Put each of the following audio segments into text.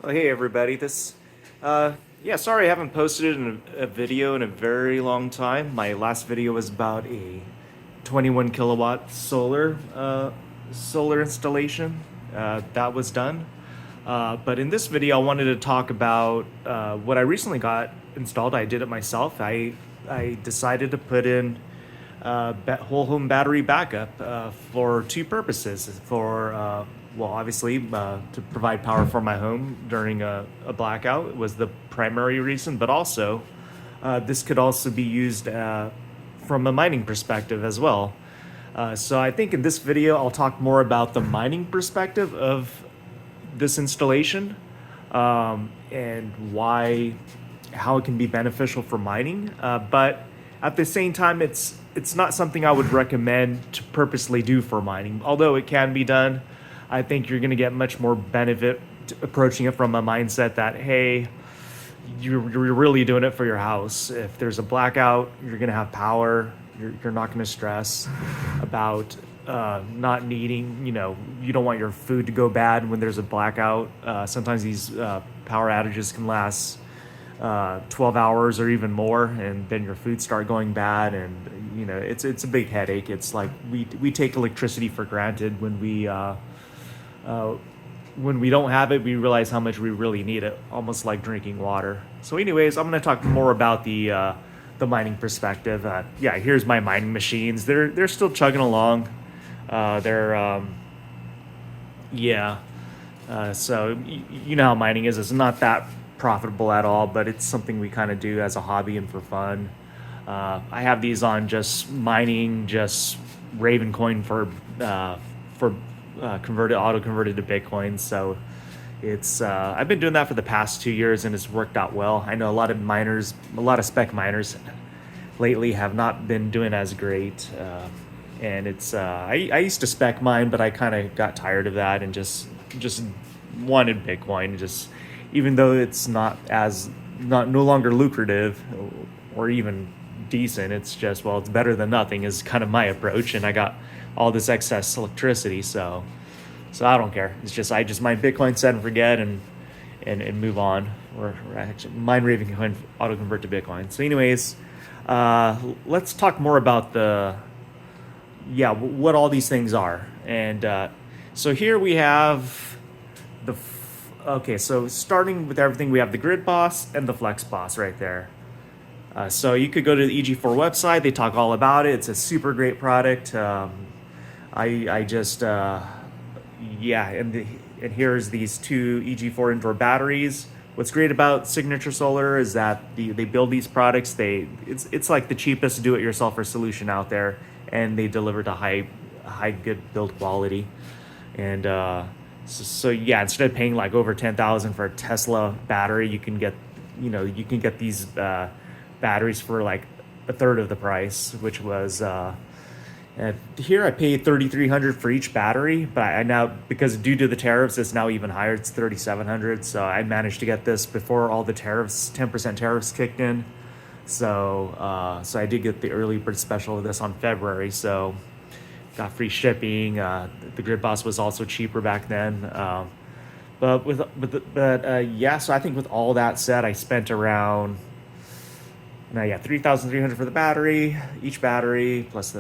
Well, hey everybody, yeah, sorry I haven't posted a video in a very long time. My last video was about a 21 kilowatt solar installation that was done. But in this video, I wanted to talk about what I recently got installed. I did it myself. I decided to put in whole home battery backup for two purposes. Well, obviously, to provide power for my home during a blackout was the primary reason, but also this could also be used from a mining perspective as well. So I think in this video, I'll talk more about the mining perspective of this installation and how it can be beneficial for mining. But at the same time, it's not something I would recommend to purposely do for mining. Although it can be done, I think you're going to get much more benefit approaching it from a mindset that, hey, you're really doing it for your house. If there's a blackout, you're going to have power. You're not going to stress about not needing, you don't want your food to go bad when there's a blackout. Sometimes these power outages can last 12 hours or even more, and then your food start going bad, and it's a big headache. It's like we take electricity for granted. When we don't have it, we realize how much we really need it, almost like drinking water. So anyways, I'm going to talk more about the mining perspective. Yeah, here's my mining machines. They're still chugging along. So you know how mining is. It's not that profitable at all, but it's something we kind of do as a hobby and for fun. I have these on just mining, just Raven coin for auto converted to Bitcoin. So it's I've been doing that for the past 2 years, and it's worked out well. I know a lot of spec miners lately have not been doing as great. And it's I used to spec mine, but I kind of got tired of that and just wanted Bitcoin. Just even though it's no longer lucrative or even decent, it's just, well, it's better than nothing is kind of my approach. And I got all this excess electricity, so I don't care. It's just I just mine Bitcoin, set and forget, and move on. Or actually mine Raven coin, auto convert to Bitcoin. So anyways, let's talk more about what all these things are. And so here we have so starting with everything, we have the GridBoss and the FlexBoss right there. So you could go to the EG4 website. They talk all about it. It's a super great product. And here's these two EG4 indoor batteries. What's great about Signature Solar is that they build these products. It's like the cheapest do-it-yourselfer solution out there, and they deliver to high good build quality. And instead of paying like over $10,000 for a Tesla battery, you can get these batteries for like a third of the price, which was and here I paid $3,300 for each battery, but I now, because due to the tariffs, it's now even higher. It's $3,700. So I managed to get this before all the tariffs, 10% tariffs kicked in. So I did get the early bird special of this on February. So got free shipping. The GridBoss was also cheaper back then. So I think with all that said, I spent around $3,300 for the battery, each battery plus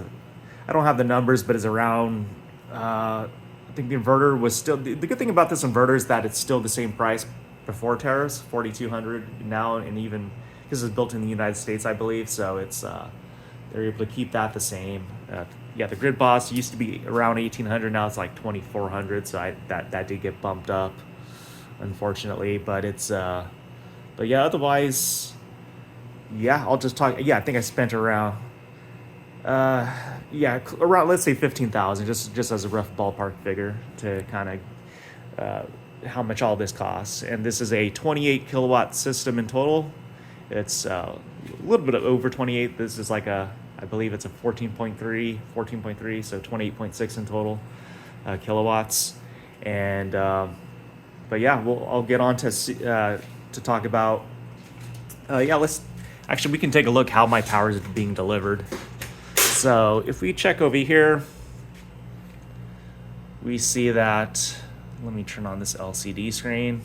I don't have the numbers, but it's around, I think the inverter was still, the good thing about this inverter is that it's still the same price before tariffs, $4,200 now, and even, because it's built in the United States, I believe, so it's, they're able to keep that the same. The GridBoss used to be around $1,800, now it's like $2,400, so that did get bumped up, unfortunately, but it's, otherwise, I'll just talk, I think I spent around, around, let's say 15,000, just as a rough ballpark figure to kind of how much all this costs. And this is a 28 kilowatt system in total. It's a little bit over 28. This is like I believe it's a 14.3, so 28.6 in total kilowatts. And I'll get on to talk about. We can take a look how my power is being delivered. So if we check over here, we see that, let me turn on this LCD screen.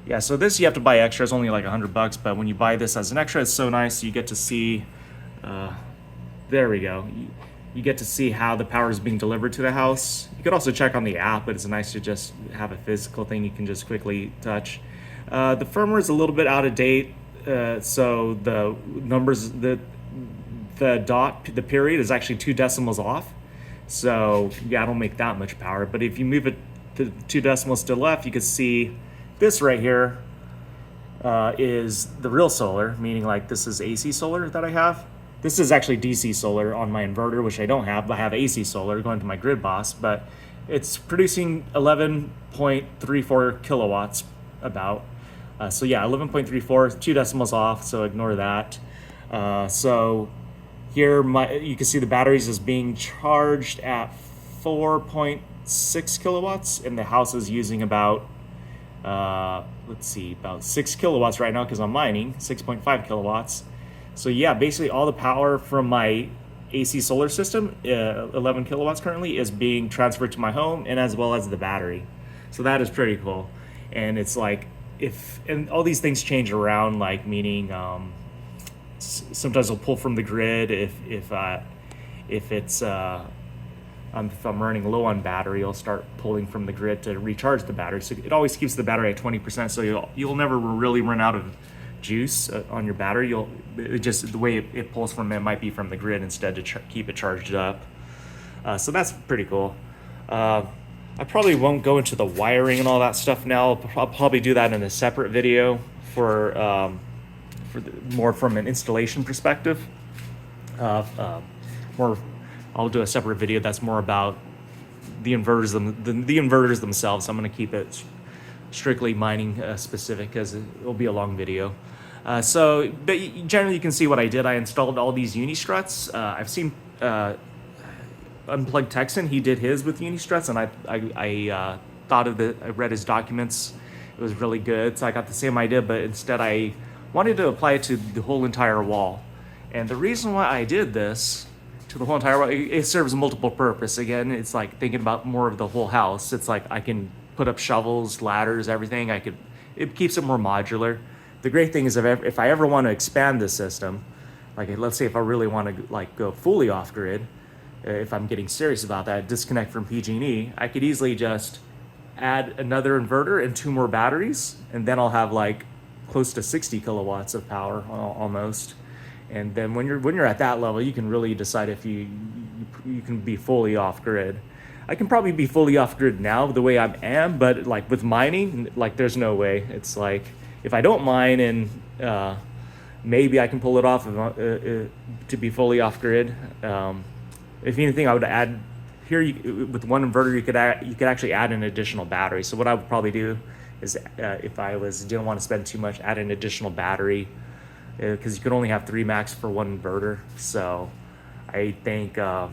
Yeah, so this you have to buy extra. It's only like $100, but when you buy this as an extra, it's so nice. You get to see, there we go. You get to see how the power is being delivered to the house. You could also check on the app, but it's nice to just have a physical thing you can just quickly touch. The firmware is a little bit out of date, so the numbers, the period is actually 2 decimals off. So yeah, I don't make that much power. But if you move it to 2 decimals to the left, you can see this right here is the real solar, meaning like this is AC solar that I have. This is actually DC solar on my inverter, which I don't have, but I have AC solar going to my GridBoss, but it's producing 11.34 kilowatts about. So yeah, 11.34, 2 decimals off, so ignore that. So here you can see the batteries is being charged at 4.6 kilowatts, and the house is using about let's see, about 6 kilowatts right now because I'm mining, 6.5 kilowatts. So yeah, basically all the power from my AC solar system, 11 kilowatts currently, is being transferred to my home and as well as the battery. So that is pretty cool. And it's like, and all these things change around, like meaning sometimes I'll pull from the grid if I'm running low on battery, I'll start pulling from the grid to recharge the battery. So it always keeps the battery at 20%, so you'll never really run out of juice on your battery. Just the way it pulls from it might be from the grid instead to keep it charged up. So that's pretty cool. I probably won't go into the wiring and all that stuff now. I'll probably do that in a separate video for more from an installation perspective. I'll do a separate video that's more about the inverters, the inverters themselves. I'm going to keep it strictly mining specific because it'll be a long video. But generally you can see what I did. I installed all these Unistruts. I've seen Unplugged Texan. He did his with Unistruts, and I thought of it. I read his documents. It was really good. So I got the same idea, but instead I wanted to apply it to the whole entire wall. And the reason why I did this to the whole entire wall, it serves multiple purpose. Again, it's like thinking about more of the whole house. It's like I can put up shovels, ladders, everything. It keeps it more modular. The great thing is if I ever want to expand this system, like let's say if I really want to like go fully off grid, if I'm getting serious about that, disconnect from PG&E, I could easily just add another inverter and 2 more batteries, and then I'll have like close to 60 kilowatts of power almost. And then when you're at that level, you can really decide if you can be fully off grid. I can probably be fully off grid now the way I am, but like with mining, like there's no way. It's like if I don't mine, and maybe I can pull it off to be fully off grid. If anything, I would add here with one inverter. You could actually add an additional battery. So what I would probably do is if I didn't want to spend too much, add an additional battery. Because you could only have 3 max for one inverter, so I think that'd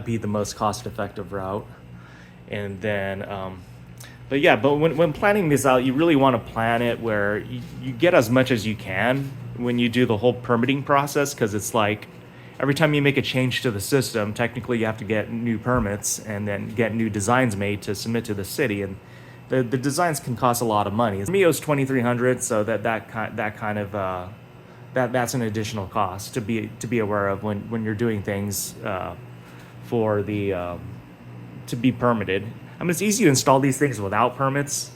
be the most cost-effective route. And then, but when planning this out, you really want to plan it where you get as much as you can when you do the whole permitting process, because it's like every time you make a change to the system, technically you have to get new permits and then get new designs made to submit to the city, and the designs can cost a lot of money. For me, it was $2,300, so that's an additional cost to be aware of when you're doing things for the to be permitted. I mean, it's easy to install these things without permits.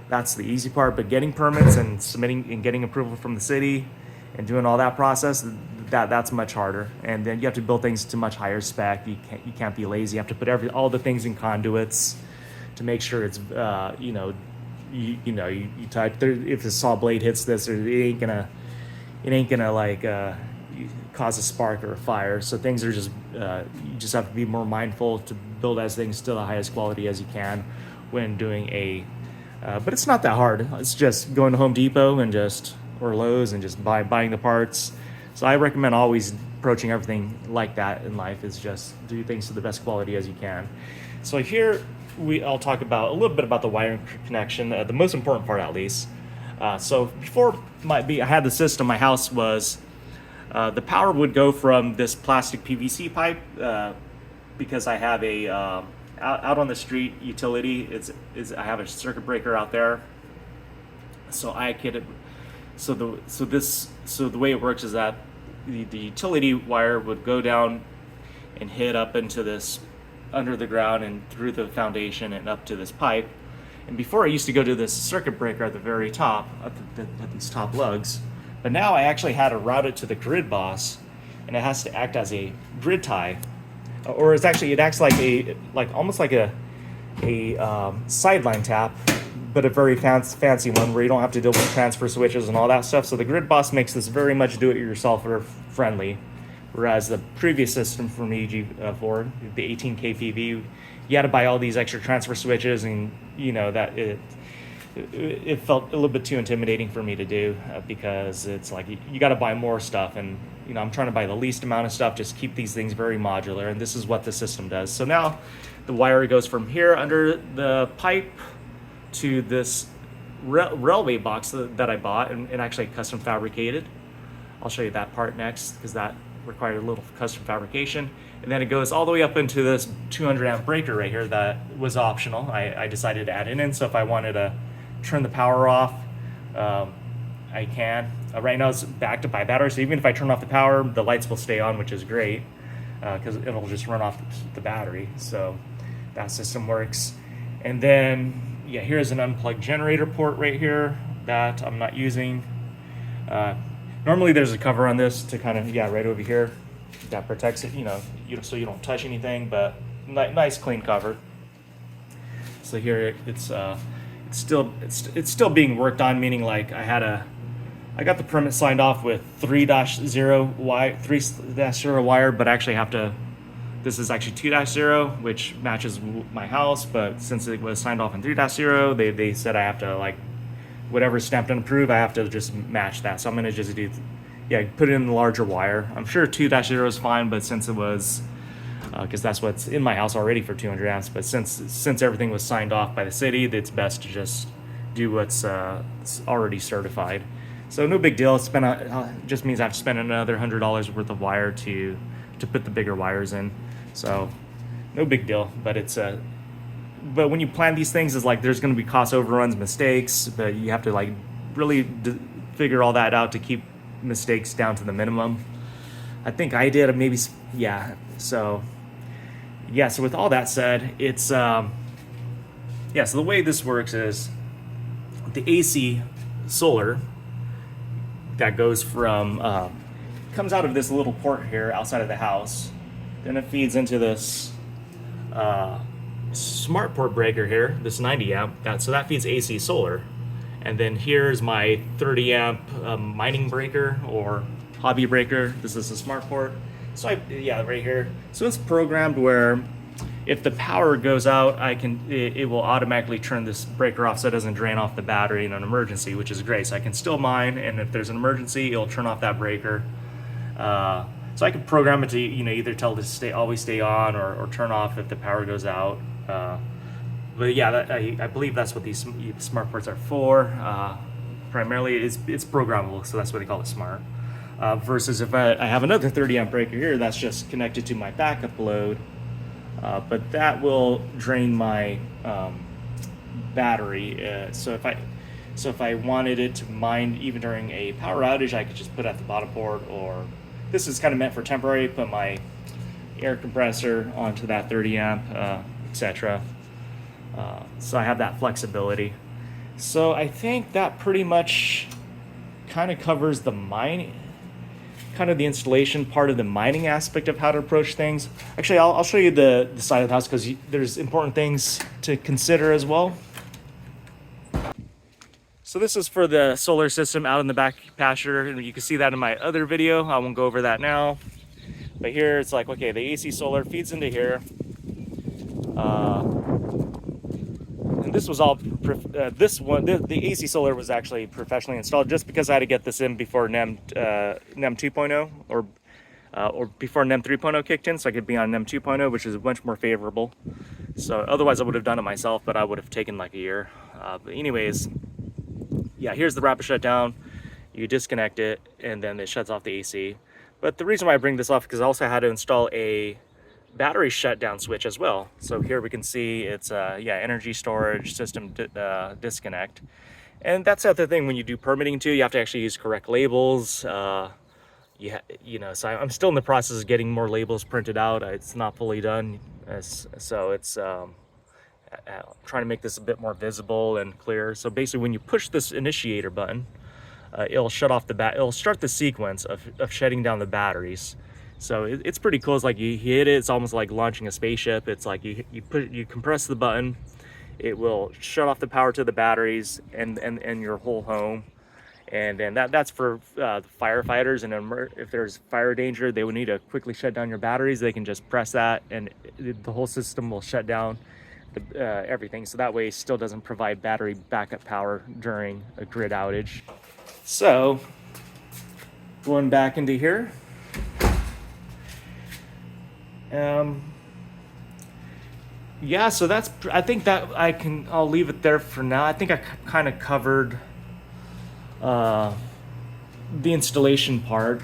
That's the easy part, but getting permits and submitting and getting approval from the city and doing all that process, that's much harder. And then you have to build things to much higher spec. You can't be lazy. You have to put all the things in conduits to make sure it's you type there, if the saw blade hits this, or it ain't gonna like cause a spark or a fire. So things are just you just have to be more mindful to build as things to the highest quality as you can when doing but it's not that hard. It's just going to Home Depot or Lowe's and just buying the parts. So I recommend always approaching everything like that in life, is just do things to the best quality as you can. So here I'll talk about a little bit about the wiring connection, the most important part at least. So before I had the system, my house was, the power would go from this plastic PVC pipe because I have a, out on the street utility, I have a circuit breaker out there, So the way it works is that the utility wire would go down and hit up into this under the ground and through the foundation and up to this pipe. And before I used to go to this circuit breaker at the very top, at these top lugs, but now I actually had to route it to the GridBoss, and it has to act as a grid tie, or it acts like almost like a sideline tap, but a very fancy one where you don't have to deal with transfer switches and all that stuff. So the GridBoss makes this very much do-it-yourselfer friendly, whereas the previous system from EG4, the 18 kPV, you had to buy all these extra transfer switches, and you know that it felt a little bit too intimidating for me to do, because it's like you got to buy more stuff, and you know I'm trying to buy the least amount of stuff, just keep these things very modular, and this is what the system does. So now the wire goes from here under the pipe to this railway box that I bought and actually custom fabricated. I'll show you that part next, because that required a little custom fabrication. And then it goes all the way up into this 200 amp breaker right here that was optional. I decided to add it in, so if I wanted to turn the power off, I can. Right now it's backed up by battery, so even if I turn off the power, the lights will stay on, which is great, because it'll just run off the battery. So that system works. And then, yeah, here's an unplugged generator port right here that I'm not using. Normally there's a cover on this to kind of, right over here, that protects it, so you don't touch anything, but nice clean cover. So here it's still being worked on, meaning like I got the permit signed off with 3-0 wire, but I actually have to, this is actually 2-0, which matches my house, but since it was signed off in 3-0, they said I have to, like, whatever's stamped and approved, I have to just match that. So I'm going to just put it in the larger wire. I'm sure 2-0 is fine, but since it was, because that's what's in my house already for 200 amps, but since everything was signed off by the city, it's best to just do what's already certified. So no big deal. Just means I have to spend another $100 worth of wire to put the bigger wires in. So no big deal, but but when you plan these things, it's like there's going to be cost overruns, mistakes, but you have to like really figure all that out to keep mistakes down to the minimum. I think I did maybe, so with all that said, it's so the way this works is the AC solar that goes from comes out of this little port here outside of the house, then it feeds into this smart port breaker here, this 90 amp, so that feeds AC solar. And then here's my 30 amp mining breaker or hobby breaker. This is a smart port. So right here. So it's programmed where if the power goes out, it will automatically turn this breaker off so it doesn't drain off the battery in an emergency, which is great. So I can still mine, and if there's an emergency, it'll turn off that breaker. So I can program it to either tell it to always stay on or turn off if the power goes out. But I believe that's what these smart ports are for. Primarily, it's programmable, so that's why they call it smart. Versus if I have another 30 amp breaker here, that's just connected to my backup load, but that will drain my battery. So if I wanted it to mine even during a power outage, I could just put it at the bottom port, or this is kind of meant for temporary. Put my air compressor onto that 30 amp, etc. So I have that flexibility. So I think that pretty much kind of covers the mining, kind of the installation part of the mining aspect of how to approach things. Actually, I'll show you the side of the house, because there's important things to consider as well. So this is for the solar system out in the back pasture, and you can see that in my other video. I won't go over that now. But here it's like, okay, the AC solar feeds into here. And this was all, the AC solar was actually professionally installed just because I had to get this in before NEM 2.0 or before NEM 3.0 kicked in, so I could be on NEM 2.0, which is much more favorable. So otherwise I would have done it myself, but I would have taken like a year. But anyways, here's the rapid shutdown. You disconnect it, and then it shuts off the AC. But the reason why I bring this off, because I also had to install a battery shutdown switch as well. So here we can see it's energy storage system disconnect. And that's the other thing when you do permitting too, you have to actually use correct labels. You know, so I'm still in the process of getting more labels printed out. It's not fully done, so it's trying to make this a bit more visible and clear. So basically, when you push this initiator button, it'll shut off it'll start the sequence of shutting down the batteries. So it's pretty cool. It's like you hit it, it's almost like launching a spaceship. It's like you compress the button, it will shut off the power to the batteries and your whole home. And then that's for the firefighters, and if there's fire danger, they would need to quickly shut down your batteries. They can just press that, and the whole system will shut down everything. So that way, it still doesn't provide battery backup power during a grid outage. So, going back into here. Yeah, so I think that I'll leave it there for now. I think I kind of covered the installation part.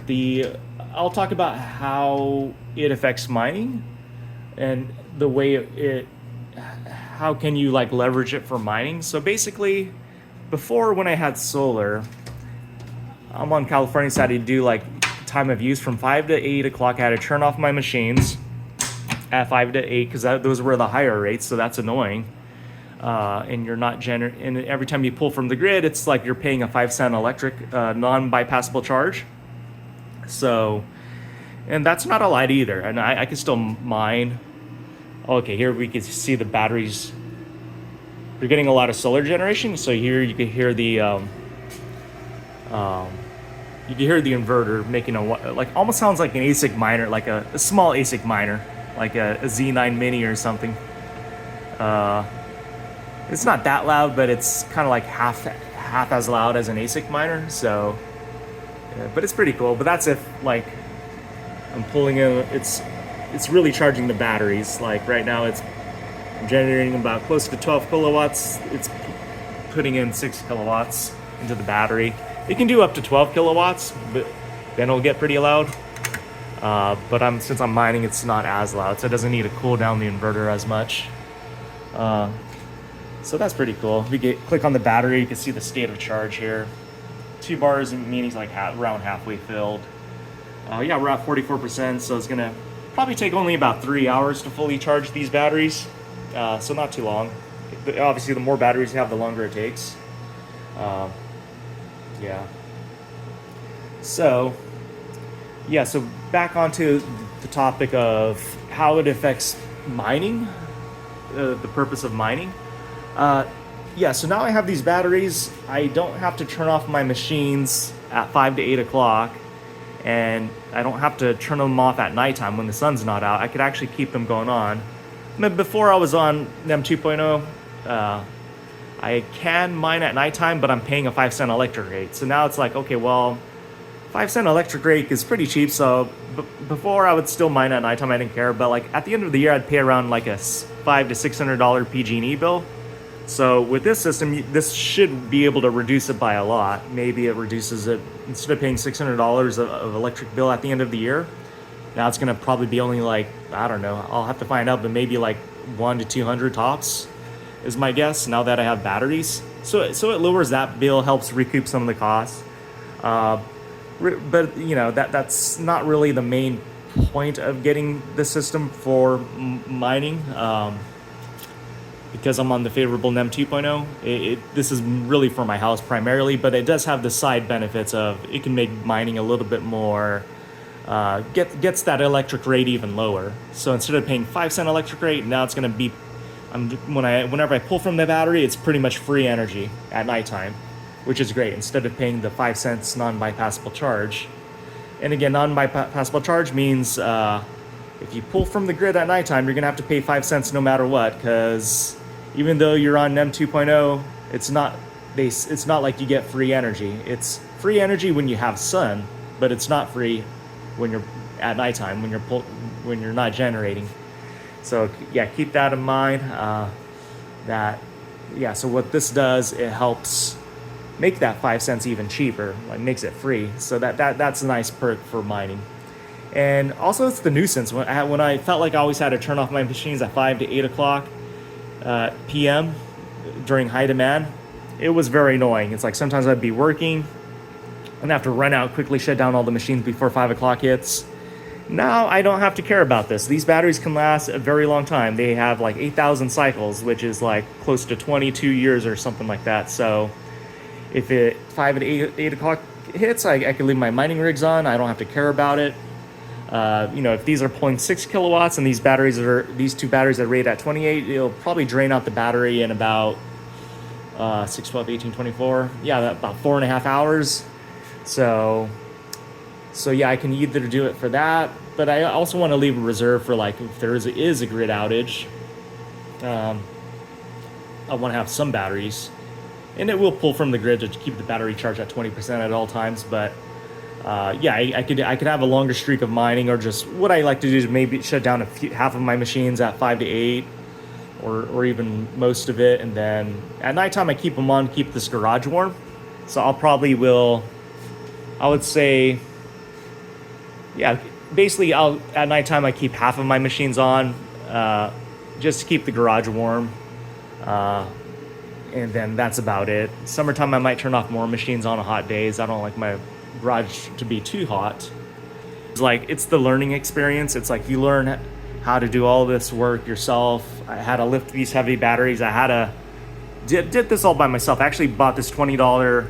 I'll talk about how it affects mining and the way how can you like leverage it for mining. So basically, before, when I had solar, I'm on California side, to do like time of use from 5 to 8 o'clock. I had to turn off my machines at 5 to 8 because those were the higher rates, so that's annoying. And you're not and every time you pull from the grid, it's like you're paying a 5-cent electric non-bypassable charge. So, and that's not a lot either. And I can still mine. Okay, here we can see the batteries. You're getting a lot of solar generation, so here you can hear the inverter making like almost sounds like an ASIC miner, like a small ASIC miner, like a Z9 Mini or something. It's not that loud, but it's kind of like half as loud as an ASIC miner. So, but it's pretty cool. But that's if like I'm pulling in, it's really charging the batteries. Like right now, it's generating about close to 12 kilowatts. It's putting in 6 kilowatts into the battery. It can do up to 12 kilowatts, but then it'll get pretty loud. But since I'm mining, it's not as loud, so it doesn't need to cool down the inverter as much. So that's pretty cool. If you click on the battery, you can see the state of charge here. 2 bars meaning like around halfway filled. Yeah, we're at 44%, so it's gonna probably take only about 3 hours to fully charge these batteries. So not too long. Obviously, the more batteries you have, the longer it takes. Yeah. So, yeah, so back onto the topic of how it affects mining, the purpose of mining. Yeah, so now I have these batteries. I don't have to turn off my machines at 5 to 8 o'clock, and I don't have to turn them off at nighttime when the sun's not out. I could actually keep them going on. Before I was on NEM 2.0, I can mine at nighttime, but I'm paying a 5-cent electric rate. So now it's like, okay, well, 5-cent electric rate is pretty cheap. So before I would still mine at nighttime, I didn't care. But like at the end of the year, I'd pay around like a $500 to $600 PG&E bill. So with this system, this should be able to reduce it by a lot. Maybe it reduces it, instead of paying $600 of electric bill at the end of the year, now it's gonna probably be only like, I don't know, I'll have to find out, but maybe like 100 to 200 tops is my guess, now that I have batteries. So it lowers that bill, helps recoup some of the costs. But you know, that's not really the main point of getting the system for mining. Because I'm on the favorable NEM 2.0, this is really for my house primarily, but it does have the side benefits of it can make mining a little bit more, gets that electric rate even lower. So instead of paying 5-cent electric rate, now it's going to be, whenever I pull from the battery, it's pretty much free energy at nighttime, which is great, instead of paying the 5 cents non-bypassable charge. And again, non-bypassable charge means if you pull from the grid at nighttime, you're going to have to pay 5 cents no matter what, because even though you're on NEM 2.0, it's not like you get free energy. It's free energy when you have sun, but it's not free when you're at nighttime, when you're not generating. So yeah, keep that in mind. So what this does, it helps make that 5 cents even cheaper, like makes it free. So that's a nice perk for mining. And also, it's the nuisance. When I felt like I always had to turn off my machines at 5 to 8 o'clock p.m. during high demand, it was very annoying. It's like sometimes I'd be working and have to run out, quickly shut down all the machines before 5 o'clock hits. Now I don't have to care about this. These batteries can last a very long time. They have like 8,000 cycles, which is like close to 22 years or something like that. So if it 5 and 8 o'clock hits, I can leave my mining rigs on. I don't have to care about it. You know, if these are pulling 6 kilowatts and these two batteries are rated at 28, it'll probably drain out the battery in about 6, 12, 18, 24. Yeah, about 4.5 hours. So yeah, I can either do it for that, but I also want to leave a reserve for like if there is a grid outage. I want to have some batteries, and it will pull from the grid to keep the battery charged at 20% at all times. But yeah, I could have a longer streak of mining, or just what I like to do is maybe shut down half of my machines at 5 to 8, or even most of it, and then at nighttime I keep them on, keep this garage warm. So I would say, yeah, basically at nighttime I keep half of my machines on, just to keep the garage warm, and then that's about it. Summertime I might turn off more machines on hot days. I don't like my garage to be too hot. It's the learning experience. It's like you learn how to do all this work yourself. I had to lift these heavy batteries. I had to did this all by myself. I actually bought this $20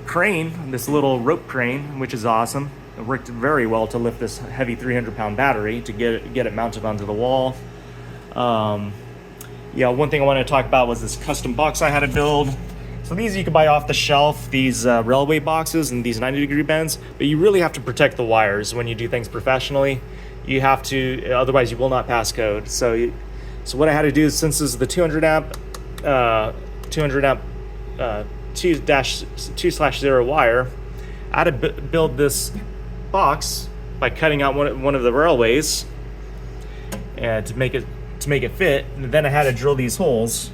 crane, this little rope crane, which is awesome. It worked very well to lift this heavy 300-pound battery to get it mounted onto the wall. Yeah, one thing I wanted to talk about was this custom box I had to build. So these you can buy off the shelf, these railway boxes and these 90-degree bends, but you really have to protect the wires when you do things professionally. You have to, otherwise you will not pass code. So what I had to do is, since this is the 200 amp 2/0 wire, I had to build this box by cutting out one of the railways and to make it fit. And then I had to drill these holes.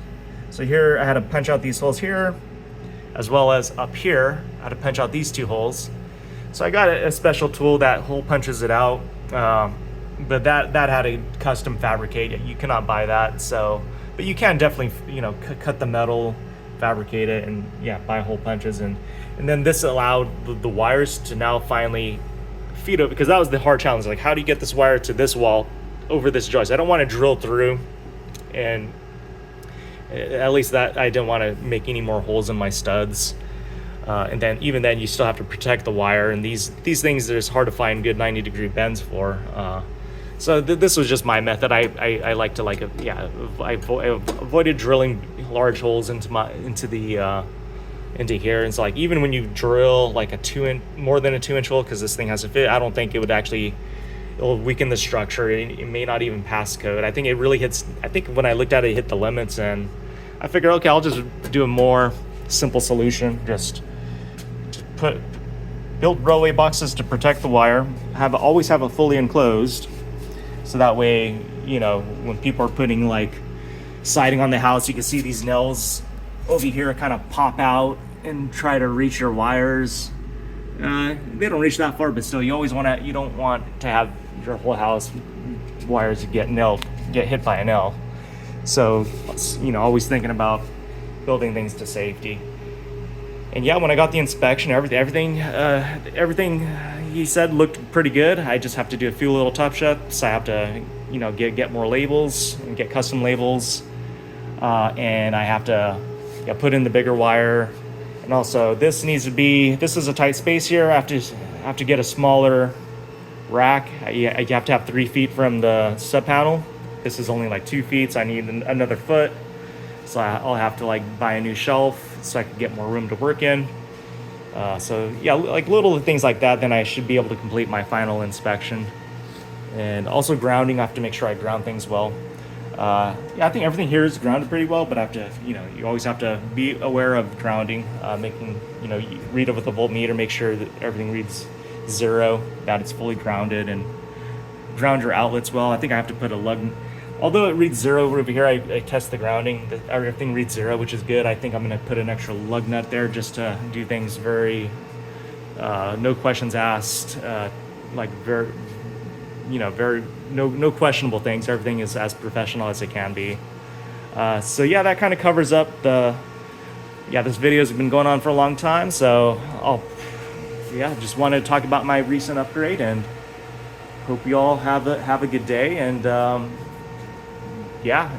So here I had to punch out these holes here, as well as up here I had to punch out these 2 holes. So I got a special tool that hole punches it out, but that had to custom fabricate it. You cannot buy that. So, but you can definitely, you know, cut the metal, fabricate it, and yeah, buy hole punches. And then this allowed the wires to now finally feed it, because that was the hard challenge. Like, how do you get this wire to this wall over this joist? I don't want to drill through, and at least that I didn't want to make any more holes in my studs. And then even then you still have to protect the wire, and these things, there's hard to find good 90-degree bends for. So this was just my method. I like to I avoided drilling large holes into here. And so like, even when you drill like more than a 2-inch hole, because this thing has to fit, I don't think it'll weaken the structure. It may not even pass code. I think it really hits, I think when I looked at it, it hit the limits, and I figured, okay, I'll just do a more simple solution. Just build railway boxes to protect the wire, always have it fully enclosed, so that way, you know, when people are putting like siding on the house, you can see these nails over here kind of pop out and try to reach your wires. They don't reach that far, but still, you don't want to have your whole house wires get hit by a nail. So, you know, always thinking about building things to safety. And yeah, when I got the inspection, everything he said looked pretty good. I just have to do a few little touch-ups. I have to, you know, get more labels and get custom labels, and I have to put in the bigger wire. And also, this is a tight space here. I have to get a smaller rack. You have to have 3 feet from the sub panel. This is only like 2 feet, so I need another foot. So I'll have to like buy a new shelf so I can get more room to work in. So yeah, like little things like that, then I should be able to complete my final inspection. And also grounding, I have to make sure I ground things well. Yeah, I think everything here is grounded pretty well, but I have to, you know, you always have to be aware of grounding, making, you know, you read it with a voltmeter, make sure that everything reads 0, that it's fully grounded, and ground your outlets well. I think I have to put a lug, although it reads 0 over here, I test the grounding, everything reads 0, which is good. I think I'm going to put an extra lug nut there just to do things very, no questions asked, like very, you know, no questionable things. Everything is as professional as it can be. So yeah, that kind of covers up the yeah, this video has been going on for a long time, so just wanted to talk about my recent upgrade, and hope you all have a good day. And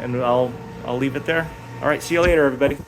and I'll leave it there. All right, see you later, everybody.